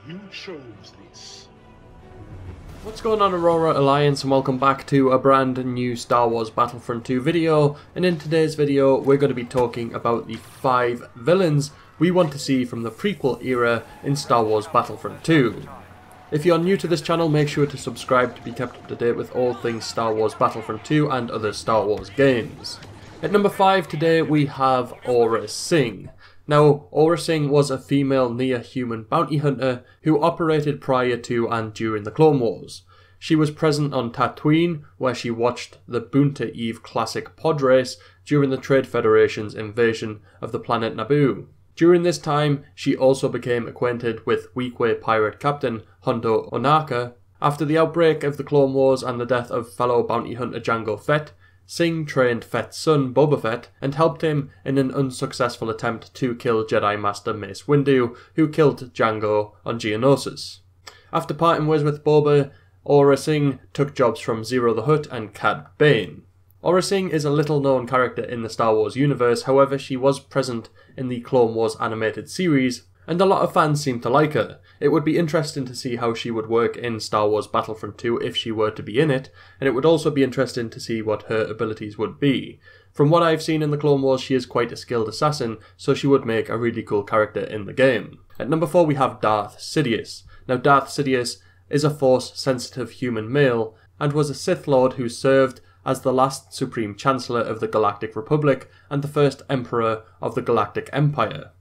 You chose this. What's going on, Aurora Alliance, and welcome back to a brand new Star Wars Battlefront 2 video. And in today's video we're going to be talking about the 5 villains we want to see from the prequel era in Star Wars Battlefront 2. If you're new to this channel, make sure to subscribe to be kept up to date with all things Star Wars Battlefront 2 and other Star Wars games. At number 5 today we have Aurra Sing. Now, Aurra Sing was a female near-human bounty hunter who operated prior to and during the Clone Wars. She was present on Tatooine, where she watched the Boonta Eve Classic pod race during the Trade Federation's invasion of the planet Naboo. During this time, she also became acquainted with Weequay pirate captain Hondo Ohnaka. After the outbreak of the Clone Wars and the death of fellow bounty hunter Jango Fett, Sing trained Fett's son Boba Fett and helped him in an unsuccessful attempt to kill Jedi Master Mace Windu, who killed Jango on Geonosis. After parting ways with Boba, Aurra Sing took jobs from Zero the Hutt and Cad Bane. Aurra Sing is a little known character in the Star Wars universe, however she was present in the Clone Wars animated series, and a lot of fans seem to like her. It would be interesting to see how she would work in Star Wars Battlefront 2 if she were to be in it, and it would also be interesting to see what her abilities would be. From what I've seen in the Clone Wars, she is quite a skilled assassin, so she would make a really cool character in the game. At number 4 we have Darth Sidious. Now, Darth Sidious is a Force-sensitive human male, and was a Sith Lord who served as the last Supreme Chancellor of the Galactic Republic and the first Emperor of the Galactic Empire,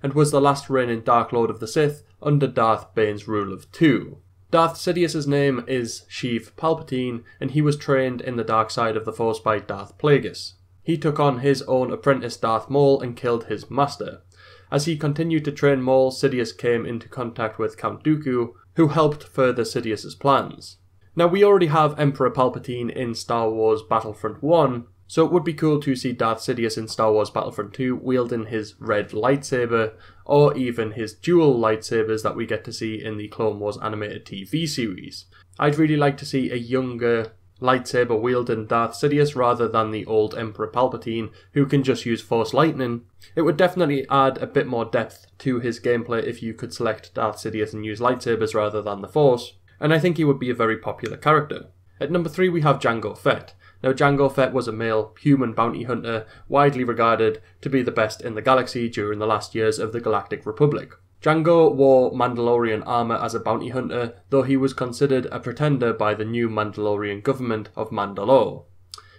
and was the last reigning Dark Lord of the Sith under Darth Bane's rule of 2. Darth Sidious's name is Sheev Palpatine, and he was trained in the dark side of the Force by Darth Plagueis. He took on his own apprentice Darth Maul and killed his master. As he continued to train Maul, Sidious came into contact with Count Dooku, who helped further Sidious's plans. Now, we already have Emperor Palpatine in Star Wars Battlefront 1, so it would be cool to see Darth Sidious in Star Wars Battlefront 2 wielding his red lightsaber, or even his dual lightsabers that we get to see in the Clone Wars animated TV series. I'd really like to see a younger lightsaber wielding Darth Sidious rather than the old Emperor Palpatine, who can just use Force Lightning. It would definitely add a bit more depth to his gameplay if you could select Darth Sidious and use lightsabers rather than the Force, and I think he would be a very popular character. At number 3 we have Jango Fett. Now, Jango Fett was a male human bounty hunter widely regarded to be the best in the galaxy during the last years of the Galactic Republic. Jango wore Mandalorian armour as a bounty hunter, though he was considered a pretender by the new Mandalorian government of Mandalore.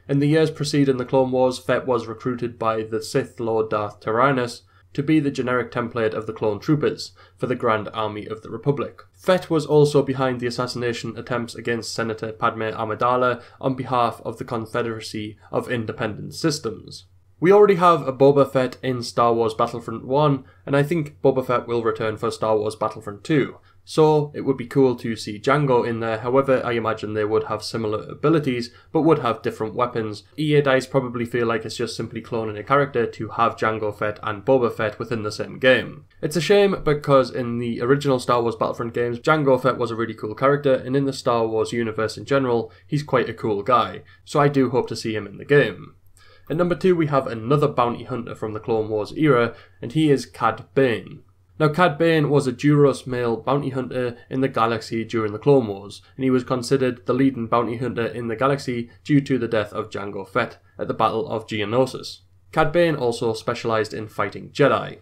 In the years preceding the Clone Wars, Fett was recruited by the Sith Lord Darth Tyrannus to be the generic template of the clone troopers for the Grand Army of the Republic. Fett was also behind the assassination attempts against Senator Padme Amidala on behalf of the Confederacy of Independent Systems. We already have a Boba Fett in Star Wars Battlefront 1, and I think Boba Fett will return for Star Wars Battlefront 2. So it would be cool to see Jango in there. However, I imagine they would have similar abilities, but would have different weapons. EA DICE probably feel like it's just simply cloning a character to have Jango Fett and Boba Fett within the same game. It's a shame because in the original Star Wars Battlefront games, Jango Fett was a really cool character, and in the Star Wars universe in general, he's quite a cool guy. So I do hope to see him in the game. At number 2 we have another bounty hunter from the Clone Wars era, and he is Cad Bane. Now, Cad Bane was a Duros male bounty hunter in the galaxy during the Clone Wars, and he was considered the leading bounty hunter in the galaxy due to the death of Jango Fett at the Battle of Geonosis. Cad Bane also specialised in fighting Jedi.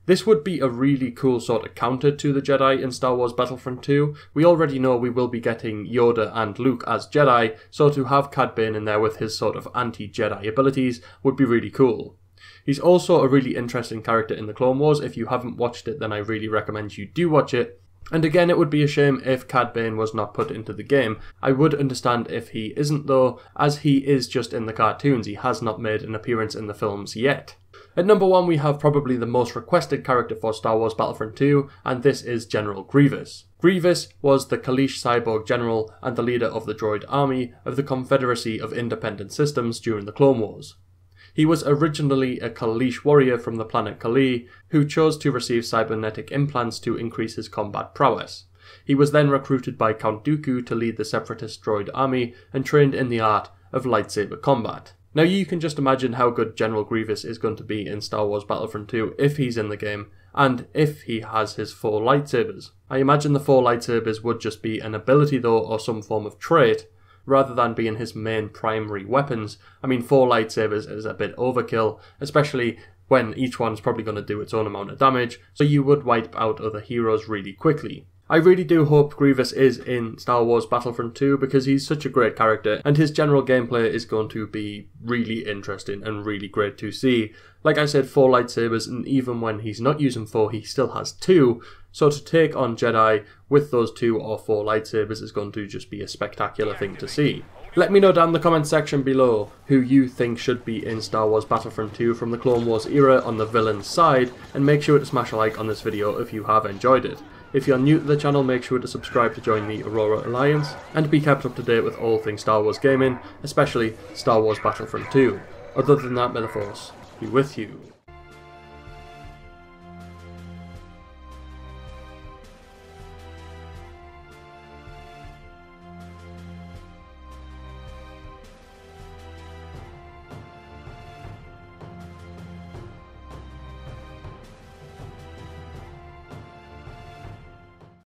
This would be a really cool sort of counter to the Jedi in Star Wars Battlefront 2. We already know we will be getting Yoda and Luke as Jedi, so to have Cad Bane in there with his sort of anti-Jedi abilities would be really cool. He's also a really interesting character in the Clone Wars. If you haven't watched it, then I really recommend you do watch it. And again, it would be a shame if Cad Bane was not put into the game. I would understand if he isn't though, as he is just in the cartoons. He has not made an appearance in the films yet. At number 1 we have probably the most requested character for Star Wars Battlefront 2, and this is General Grievous. Grievous was the Kaleesh cyborg general and the leader of the droid army of the Confederacy of Independent Systems during the Clone Wars. He was originally a Kaleesh warrior from the planet Kalee, who chose to receive cybernetic implants to increase his combat prowess. He was then recruited by Count Dooku to lead the separatist droid army and trained in the art of lightsaber combat. Now you can just imagine how good General Grievous is going to be in Star Wars Battlefront 2 if he's in the game. and if he has his 4 lightsabers. I imagine the 4 lightsabers would just be an ability though, or some form of trait, rather than being his main primary weapons. I mean, 4 lightsabers is a bit overkill, especially when each one's probably going to do its own amount of damage, so you would wipe out other heroes really quickly. I really do hope Grievous is in Star Wars Battlefront 2 because he's such a great character and his general gameplay is going to be really interesting and really great to see. Like I said, 4 lightsabers, and even when he's not using 4 he still has 2, so to take on Jedi with those 2 or 4 lightsabers is going to just be a spectacular thing to see. Let me know down in the comment section below who you think should be in Star Wars Battlefront 2 from the Clone Wars era on the villain's side, and make sure to smash a like on this video if you have enjoyed it. If you're new to the channel, make sure to subscribe to join the Aurora Alliance, and be kept up to date with all things Star Wars gaming, especially Star Wars Battlefront 2. Other than that, may the Force be with you.